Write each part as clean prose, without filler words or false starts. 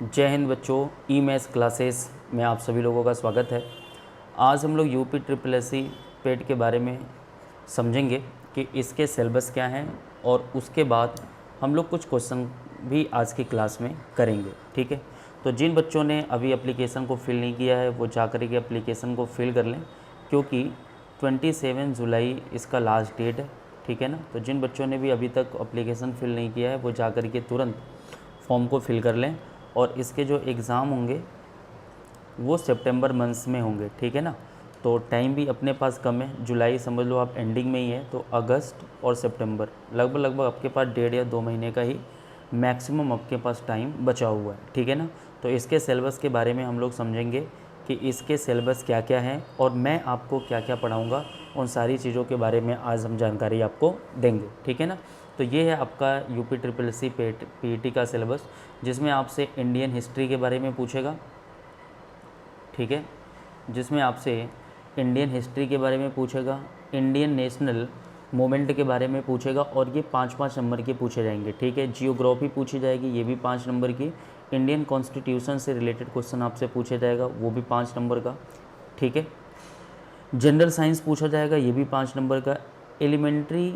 जय हिंद बच्चों, ई maths classes में आप सभी लोगों का स्वागत है। आज हम लोग यूपी ट्रिपल एससी पेट के बारे में समझेंगे कि इसके सिलेबस क्या हैं और उसके बाद हम लोग कुछ क्वेश्चन भी आज की क्लास में करेंगे। ठीक है, तो जिन बच्चों ने अभी एप्लीकेशन को फिल नहीं किया है वो जा कर के एप्लीकेशन को फिल कर लें, क्योंकि 27 जुलाई इसका लास्ट डेट है। ठीक है ना, तो जिन बच्चों ने भी अभी तक एप्लीकेशन फिल नहीं किया है वो जा कर के तुरंत फॉर्म को फिल कर लें। और इसके जो एग्ज़ाम होंगे वो सितंबर मंथ्स में होंगे। ठीक है ना, तो टाइम भी अपने पास कम है। जुलाई समझ लो आप एंडिंग में ही है, तो अगस्त और सितंबर लगभग आपके पास 1.5 या 2 महीने का ही मैक्सिमम आपके पास टाइम बचा हुआ है। ठीक है ना, तो इसके सिलेबस के बारे में हम लोग समझेंगे कि इसके सिलेबस क्या क्या हैं और मैं आपको क्या क्या पढ़ाऊँगा, उन सारी चीज़ों के बारे में आज हम जानकारी आपको देंगे। ठीक है ना, तो ये है आपका यूपी ट्रिपल एससी पीईटी का सिलेबस, जिसमें आपसे इंडियन हिस्ट्री के बारे में पूछेगा। ठीक है, जिसमें आपसे इंडियन हिस्ट्री के बारे में पूछेगा, इंडियन नेशनल मूवमेंट के बारे में पूछेगा और ये 5-5 नंबर के पूछे जाएंगे। ठीक है, जियोग्राफी पूछी जाएगी, ये भी 5 नंबर की। इंडियन कॉन्स्टिट्यूशन से रिलेटेड क्वेश्चन आपसे पूछा जाएगा, वो भी 5 नंबर का। ठीक है, जनरल साइंस पूछा जाएगा, ये भी 5 नंबर का। एलिमेंट्री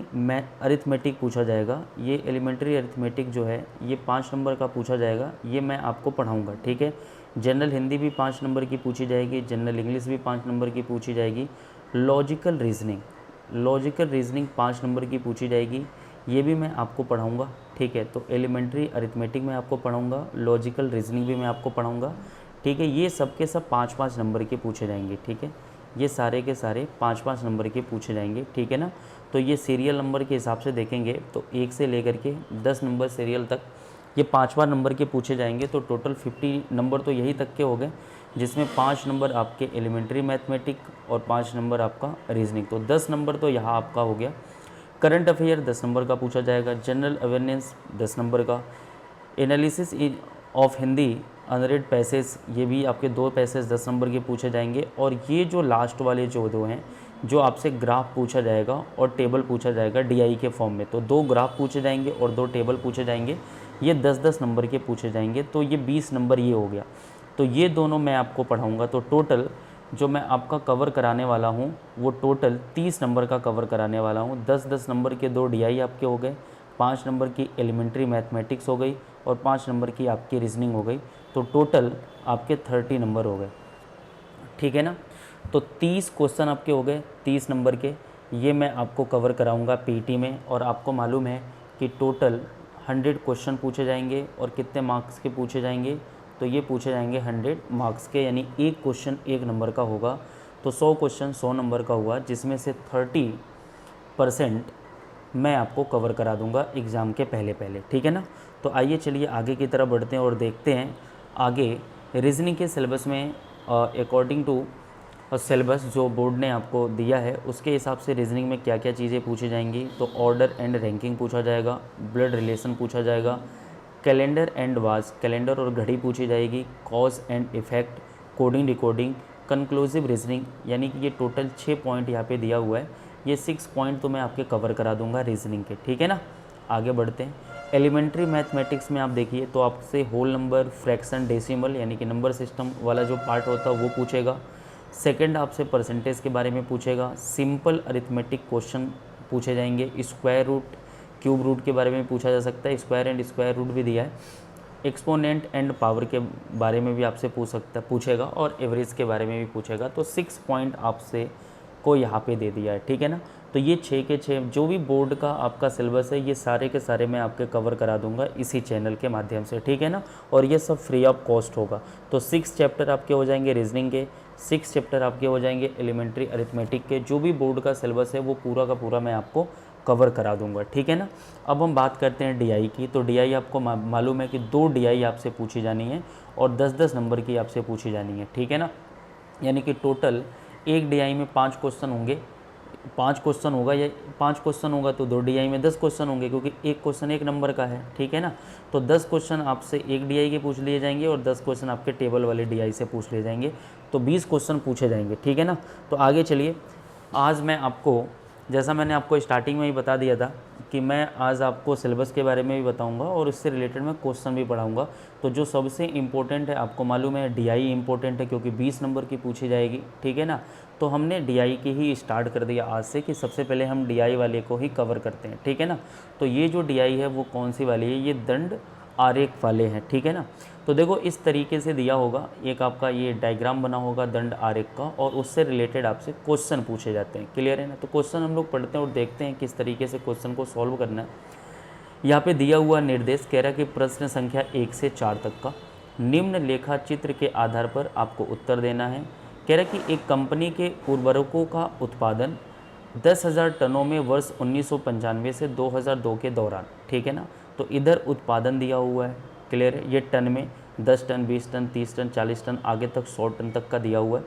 अरिथमेटिक पूछा जाएगा, ये एलिमेंट्री अरिथमेटिक जो है ये 5 नंबर का पूछा जाएगा, ये मैं आपको पढ़ाऊँगा। ठीक है, जनरल हिंदी भी 5 नंबर की पूछी जाएगी, जनरल इंग्लिश भी 5 नंबर की पूछी जाएगी। लॉजिकल रीजनिंग 5 नंबर की पूछी जाएगी, ये भी मैं आपको पढ़ाऊँगा। ठीक है, तो एलिमेंट्री अरिथमेटिक मैं आपको पढ़ाऊँगा, लॉजिकल रीजनिंग भी मैं आपको पढ़ाऊँगा। ठीक है, ये सब के सब 5-5 नंबर के पूछे जाएंगे। ठीक है, ये सारे के सारे 5-5 नंबर के पूछे जाएंगे। ठीक है ना, तो ये सीरियल नंबर के हिसाब से देखेंगे तो 1 से लेकर के 10 नंबर सीरियल तक ये 5 नंबर के पूछे जाएंगे। तो टोटल 50 नंबर तो यही तक के हो गए, जिसमें 5 नंबर आपके एलिमेंट्री मैथमेटिक और 5 नंबर आपका रीजनिंग, तो 10 नंबर तो यहाँ आपका हो गया। करंट अफेयर 10 नंबर का पूछा जाएगा, जनरल अवेयरनेस 10 नंबर का, analysis of Hindi unread passage, ये भी आपके 2 पैसेज 10 नंबर के पूछे जाएंगे। और ये जो लास्ट वाले जो 2 हैं, जो आपसे ग्राफ पूछा जाएगा और टेबल पूछा जाएगा डीआई के फॉर्म में, तो 2 ग्राफ पूछे जाएंगे और 2 टेबल पूछे जाएंगे, ये 10-10 नंबर के पूछे जाएंगे, तो ये 20 नंबर ये हो गया। तो ये दोनों मैं आपको पढ़ाऊँगा, तो टोटल जो मैं आपका कवर कराने वाला हूँ वो टोटल 30 नंबर का कवर कराने वाला हूँ। 10-10 नंबर के 2 डीआई आपके हो गए, 5 नंबर की एलिमेंट्री मैथमेटिक्स हो गई और 5 नंबर की आपकी रीजनिंग हो गई, तो टोटल आपके 30 नंबर हो गए। ठीक है ना, तो 30 क्वेश्चन आपके हो गए 30 नंबर के, ये मैं आपको कवर कराऊंगा पीटी में। और आपको मालूम है कि टोटल 100 क्वेश्चन पूछे जाएंगे और कितने मार्क्स के पूछे जाएंगे, तो ये पूछे जाएंगे 100 मार्क्स के, यानी एक क्वेश्चन 1 नंबर का होगा। तो 100 क्वेश्चन 100 नंबर का हुआ, जिसमें से 30% मैं आपको कवर करा दूंगा एग्ज़ाम के पहले। ठीक है ना, तो आइए चलिए आगे की तरफ बढ़ते हैं और देखते हैं आगे रीजनिंग के सिलेबस में अकॉर्डिंग टू सिलेबस जो बोर्ड ने आपको दिया है उसके हिसाब से रीजनिंग में क्या क्या चीज़ें पूछी जाएंगी। तो ऑर्डर एंड रैंकिंग पूछा जाएगा, ब्लड रिलेशन पूछा जाएगा, कैलेंडर एंड वाच, कैलेंडर और घड़ी पूछी जाएगी, cause and effect, coding decoding, conclusive reasoning, यानी कि ये टोटल 6 पॉइंट यहाँ पे दिया हुआ है, ये 6 पॉइंट तो मैं आपके कवर करा दूंगा रीजनिंग के। ठीक है ना, आगे बढ़ते हैं। एलिमेंट्री मैथमेटिक्स में आप देखिए तो आपसे होल नंबर, फ्रैक्शन, डेसिमल यानी कि नंबर सिस्टम वाला जो पार्ट होता है वो पूछेगा। सेकंड आपसे परसेंटेज के बारे में पूछेगा, सिंपल अरिथमेटिक क्वेश्चन पूछे जाएंगे, स्क्वायर रूट, क्यूब रूट के बारे में पूछा जा सकता है, स्क्वायर एंड स्क्वायर रूट भी दिया है, एक्सपोनेंट एंड पावर के बारे में भी आपसे पूछेगा और एवरेज के बारे में भी पूछेगा। तो 6 पॉइंट आपसे को यहाँ पे दे दिया है। ठीक है ना, तो ये 6 के 6 जो भी बोर्ड का आपका सिलेबस है ये सारे के सारे मैं आपके कवर करा दूंगा इसी चैनल के माध्यम से। ठीक है ना, और ये सब फ्री ऑफ कॉस्ट होगा। तो 6 चैप्टर आपके हो जाएंगे रीजनिंग के, 6 चैप्टर आपके हो जाएंगे एलिमेंट्री अरिथमेटिक के, जो भी बोर्ड का सिलेबस है वो पूरा का पूरा मैं आपको कवर करा दूंगा। ठीक है ना, अब हम बात करते हैं डीआई की। तो डीआई आपको मालूम है कि 2 डीआई आपसे पूछी जानी है और 10-10 नंबर की आपसे पूछी जानी है। ठीक है ना, यानी कि टोटल एक डीआई में 5 क्वेश्चन होंगे, 5 क्वेश्चन होगा या 5 क्वेश्चन होगा तो 2 डीआई में 10 क्वेश्चन होंगे, क्योंकि एक क्वेश्चन 1 नंबर का है। ठीक है ना, तो 10 क्वेश्चन आपसे एक डीआई के पूछ लिए जाएंगे और 10 क्वेश्चन आपके टेबल वाले डीआई से पूछ लिए जाएंगे, तो 20 क्वेश्चन पूछे जाएंगे। ठीक है ना, तो आगे चलिए, आज मैं आपको, जैसा मैंने आपको स्टार्टिंग में ही बता दिया था कि मैं आज आपको सिलेबस के बारे में भी बताऊंगा और इससे रिलेटेड मैं क्वेश्चन भी पढ़ाऊंगा। तो जो सबसे इम्पोर्टेंट है, आपको मालूम है डीआई इम्पोर्टेंट है क्योंकि 20 नंबर की पूछी जाएगी, ठीक है ना। तो हमने डीआई की ही स्टार्ट कर दिया आज से कि सबसे पहले हम डीआई वाले को ही कवर करते हैं, ठीक है ना। तो ये जो डीआई है वो कौन सी वाली है, ये दंड आरेख वाले हैं, ठीक है ना। तो देखो इस तरीके से दिया होगा, एक आपका ये डायग्राम बना होगा दंड आरेख का और उससे रिलेटेड आपसे क्वेश्चन पूछे जाते हैं, क्लियर है ना। तो क्वेश्चन हम लोग पढ़ते हैं और देखते हैं किस तरीके से क्वेश्चन को सॉल्व करना है। यहाँ पे दिया हुआ निर्देश कह रहा है कि प्रश्न संख्या 1 से 4 तक का निम्न लेखा चित्र के आधार पर आपको उत्तर देना है। कह रहा है कि एक कंपनी के उर्वरकों का उत्पादन 10,000 टनों में वर्ष 1995 से 2002 के दौरान, ठीक है ना। तो इधर उत्पादन दिया हुआ है, क्लियर है, ये टन में 10 टन, 20 टन, 30 टन, 40 टन, आगे तक 100 टन तक का दिया हुआ है।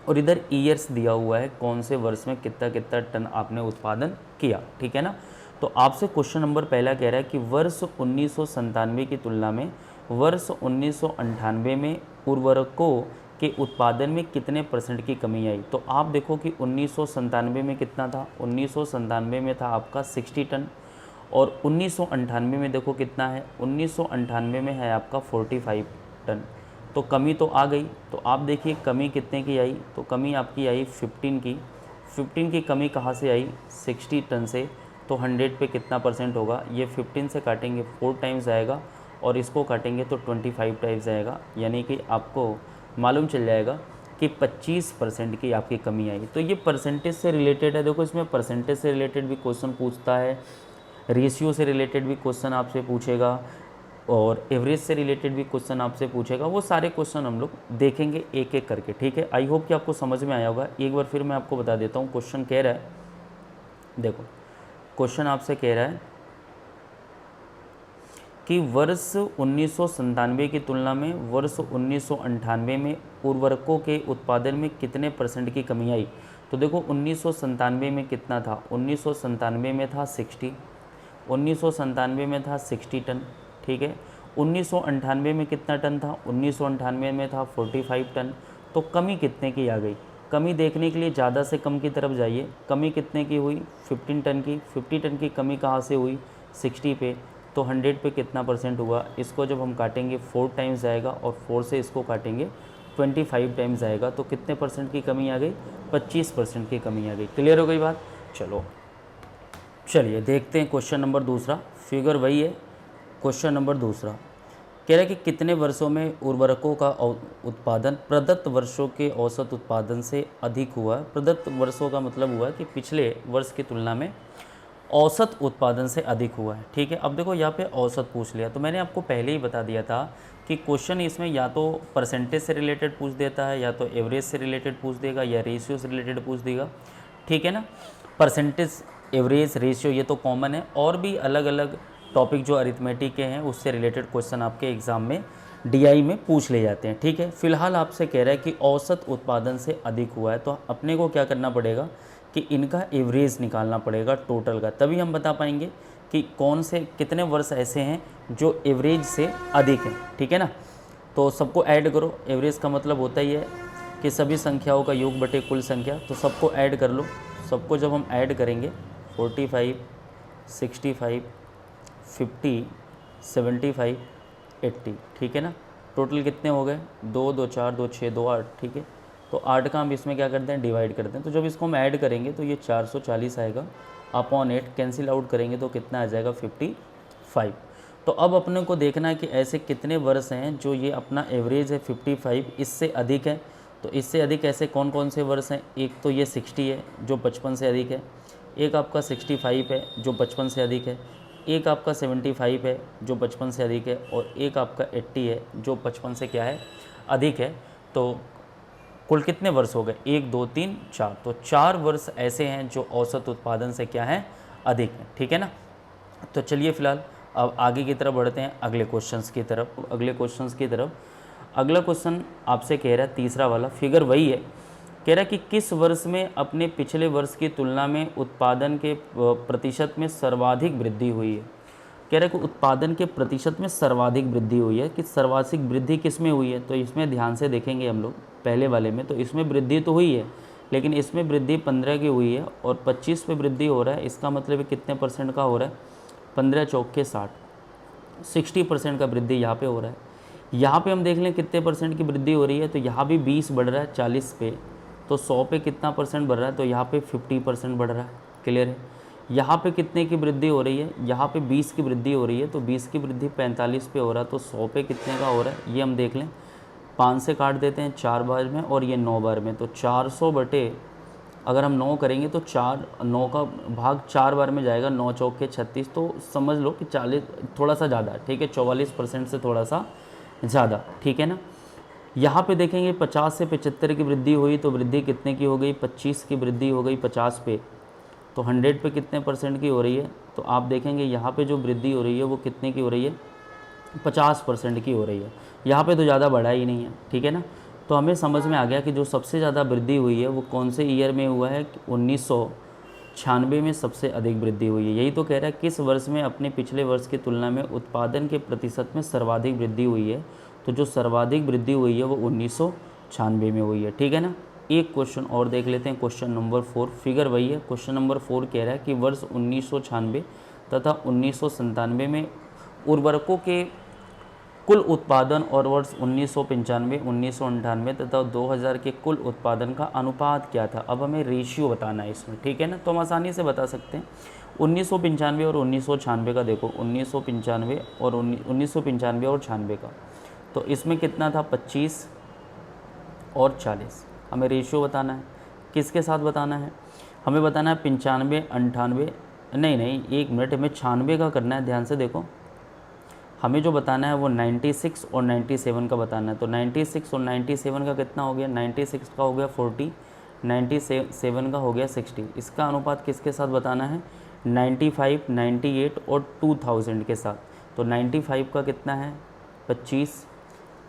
और इधर ईयर्स दिया हुआ है, कौन से वर्ष में कितना कितना टन आपने उत्पादन किया, ठीक है ना। तो आपसे क्वेश्चन नंबर पहला कह रहा है कि वर्ष 1997 की तुलना में वर्ष 1998 में उर्वरकों के उत्पादन में कितने % की कमी आई। तो आप देखो कि 1997 में कितना था, 1997 में था आपका 60 टन और 1998 में देखो कितना है, 1998 में है आपका 45 टन। तो कमी तो आ गई। तो आप देखिए कमी कितने की आई, तो कमी आपकी आई 15 की। 15 की कमी कहाँ से आई, 60 टन से। तो 100 पे कितना % होगा, ये 15 से काटेंगे 4 टाइम्स आएगा और इसको काटेंगे तो 25 टाइम्स आएगा, यानी कि आपको मालूम चल जाएगा कि 25% की आपकी कमी आई। तो ये परसेंटेज से रिलेटेड है। देखो इसमें परसेंटेज से रिलेटेड भी क्वेश्चन पूछता है, रेशियो से रिलेटेड भी क्वेश्चन आपसे पूछेगा और एवरेज से रिलेटेड भी क्वेश्चन आपसे पूछेगा। वो सारे क्वेश्चन हम लोग देखेंगे एक एक करके, ठीक है। आई होप कि आपको समझ में आया होगा। एक बार फिर मैं आपको बता देता हूँ। क्वेश्चन कह रहा है, देखो क्वेश्चन आपसे कह रहा है कि वर्ष 1997 की तुलना में वर्ष 1998 में उर्वरकों के उत्पादन में कितने % की कमी आई। तो देखो 1997 में कितना था, 1997 में था 60, 1997 में था 60 टन, ठीक है। 1998 में कितना टन था, 1998 में था 45 टन। तो कमी कितने की आ गई, कमी देखने के लिए ज़्यादा से कम की तरफ जाइए। कमी कितने की हुई, 15 टन की। 50 टन की कमी कहाँ से हुई, 60 पे। तो 100 पे कितना % हुआ, इसको जब हम काटेंगे 4 टाइम्स आएगा और 4 से इसको काटेंगे 25 टाइम्स आएगा। तो कितने % की कमी आ गई, 25% की कमी आ गई। क्लियर हो गई बात। चलो चलिए देखते हैं क्वेश्चन नंबर दूसरा। फिगर वही है, क्वेश्चन नंबर दूसरा कह रहा है कि कितने वर्षों में उर्वरकों का उत्पादन प्रदत्त वर्षों के औसत उत्पादन से अधिक हुआ है। प्रदत्त वर्षों का मतलब हुआ है कि पिछले वर्ष की तुलना में औसत उत्पादन से अधिक हुआ है, ठीक है। अब देखो यहाँ पे औसत पूछ लिया, तो मैंने आपको पहले ही बता दिया था कि क्वेश्चन इसमें या तो परसेंटेज से रिलेटेड पूछ देता है, या तो एवरेज से रिलेटेड पूछ देगा, या रेशियो से रिलेटेड पूछ देगा, ठीक है ना। परसेंटेज, एवरेज, रेशियो ये तो कॉमन है, और भी अलग अलग टॉपिक जो अरिथमेटिक के हैं उससे रिलेटेड क्वेश्चन आपके एग्ज़ाम में डीआई में पूछ ले जाते हैं, ठीक है। फिलहाल आपसे कह रहा है कि औसत उत्पादन से अधिक हुआ है, तो अपने को क्या करना पड़ेगा कि इनका एवरेज निकालना पड़ेगा टोटल का, तभी हम बता पाएंगे कि कौन से कितने वर्ष ऐसे हैं जो एवरेज से अधिक हैं, ठीक है ना। तो सबको ऐड करो। एवरेज का मतलब होता ही है कि सभी संख्याओं का योग बटे कुल संख्या। तो सबको ऐड कर लो। सबको जब हम ऐड करेंगे 45, 65, 50, 75, 80, ठीक है ना। टोटल कितने हो गए, 2, 2, 4, 2, 6, 2, 8, ठीक है। तो 8 का हम इसमें क्या करते हैं, डिवाइड करते हैं। तो जब इसको हम ऐड करेंगे तो ये 440 आएगा, अपॉन 8 कैंसिल आउट करेंगे तो कितना आ जाएगा, 55। तो अब अपने को देखना है कि ऐसे कितने वर्ष हैं जो ये अपना एवरेज है 55, इससे अधिक है। तो इससे अधिक ऐसे कौन कौन से वर्ष हैं, एक तो ये 60 है जो 55 से अधिक है, एक आपका 65 है जो 55 से अधिक है, एक आपका 75 है जो 55 से अधिक है, और एक आपका 80 है जो 55 से क्या है, अधिक है। तो कुल कितने वर्ष हो गए, 1, 2, 3, 4। तो 4 वर्ष ऐसे हैं जो औसत उत्पादन से क्या है, अधिक है, ठीक है ना। तो चलिए फिलहाल अब आगे की तरफ बढ़ते हैं, अगले क्वेश्चंस की तरफ। अगला क्वेश्चन आपसे कह रहा है तीसरा वाला, फिगर वही है, कह रहा है कि किस वर्ष में अपने पिछले वर्ष की तुलना में उत्पादन के प्रतिशत में सर्वाधिक वृद्धि हुई है। कह रहा है कि उत्पादन के प्रतिशत में सर्वाधिक वृद्धि हुई है, कि सर्वाधिक वृद्धि किस में हुई है। तो इसमें ध्यान से देखेंगे हम लोग पहले वाले में, तो इसमें वृद्धि तो हुई है, लेकिन इसमें वृद्धि 15 की हुई है और 25 पे वृद्धि हो रहा है। इसका मतलब कितने परसेंट का हो रहा है? 15 चौक के 60, 60% का वृद्धि यहाँ पे हो रहा है। यहाँ पे हम देख लें कितने परसेंट की वृद्धि हो रही है, तो यहाँ भी 20 बढ़ रहा है 40 पे, तो 100 पे कितना परसेंट बढ़ रहा है? तो यहाँ पे 50% बढ़ रहा है। क्लियर है? यहाँ पे कितने की वृद्धि हो रही है? यहाँ पे 20 की वृद्धि हो रही है, तो 20 की वृद्धि 45 पे हो रहा है, तो 100 पे कितने का हो रहा है ये हम देख लें। 5 से काट देते हैं 4 बार में और ये 9 बार में, तो 400 बटे अगर हम 9 करेंगे तो 9 का भाग 4 बार में जाएगा, 9 चौक के 36, तो समझ लो कि 40 थोड़ा सा ज़्यादा, ठीक है, 44% से थोड़ा सा ज़्यादा, ठीक है ना। यहाँ पे देखेंगे 50 से 75 की वृद्धि हुई, तो वृद्धि कितने की हो गई? 25 की वृद्धि हो गई 50 पे, तो 100 पे कितने परसेंट की हो रही है? तो आप देखेंगे यहाँ पे जो वृद्धि हो रही है वो कितने की हो रही है? 50% की हो रही है। यहाँ पे तो ज़्यादा बढ़ा ही नहीं है, ठीक है ना। तो हमें समझ में आ गया कि जो सबसे ज़्यादा वृद्धि हुई है वो कौन से ईयर में हुआ है? 1996 में सबसे अधिक वृद्धि हुई है। यही तो कह रहा है किस वर्ष में अपने पिछले वर्ष की तुलना में उत्पादन के प्रतिशत में सर्वाधिक वृद्धि हुई है। तो जो सर्वाधिक वृद्धि हुई है वो 1996 में हुई है, ठीक है ना। एक क्वेश्चन और देख लेते हैं, क्वेश्चन नंबर 4, फिगर वही है। क्वेश्चन नंबर 4 कह रहा है कि वर्ष 1996 तथा 1997 में उर्वरकों के कुल उत्पादन और वर्ष 1995, 1998 तथा 2000 के कुल उत्पादन का अनुपात क्या था। अब हमें रेशियो बताना है इसमें, ठीक है ना। तो हम आसानी से बता सकते हैं 1995 और 1996 का। देखो 1995 और 1995 का, तो इसमें कितना था? 25 और 40। हमें रेशियो बताना है। किसके साथ बताना है? हमें बताना है 95, 98, नहीं एक मिनट, हमें 96 का करना है। ध्यान से देखो, हमें जो बताना है वो 96 और 97 का बताना है। तो 96 और 97 का कितना हो गया? 96 का हो गया 40, 97 का हो गया 60। इसका अनुपात किसके साथ बताना है? 95, 98 और 2000 के साथ। तो 95 का कितना है? 25,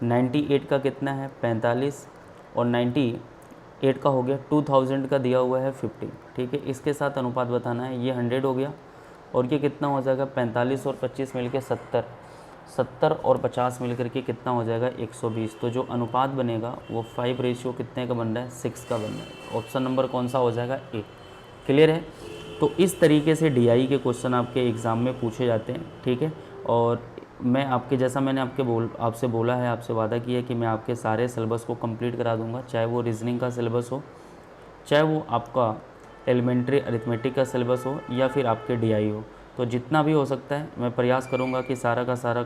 98 का कितना है? 45 और 98 का हो गया 2000 का दिया हुआ है 50, ठीक है। इसके साथ अनुपात बताना है। ये 100 हो गया और ये कितना हो जाएगा? 45 और 25 मिलके 70, 70 और 50 मिलकर के कितना हो जाएगा? 120। तो जो अनुपात बनेगा वो 5 रेशियो कितने का बन रहा है? 6 का बन रहा है। ऑप्शन नंबर कौन सा हो जाएगा? ए। क्लियर है? तो इस तरीके से डीआई के क्वेश्चन आपके एग्ज़ाम में पूछे जाते हैं, ठीक है। और मैं आपके जैसा मैंने आपसे बोला है, आपसे वादा किया है कि मैं आपके सारे सिलेबस को कंप्लीट करा दूंगा, चाहे वो रीजनिंग का सिलेबस हो, चाहे वो आपका एलिमेंट्री अरिथमेटिक का सिलेबस हो, या फिर आपके डीआई हो। तो जितना भी हो सकता है मैं प्रयास करूंगा कि सारा का सारा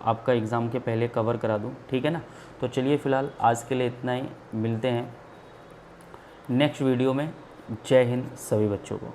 आपका एग्ज़ाम के पहले कवर करा दूं, ठीक है ना। तो चलिए फ़िलहाल आज के लिए इतना ही, मिलते हैं नेक्स्ट वीडियो में। जय हिंद सभी बच्चों को।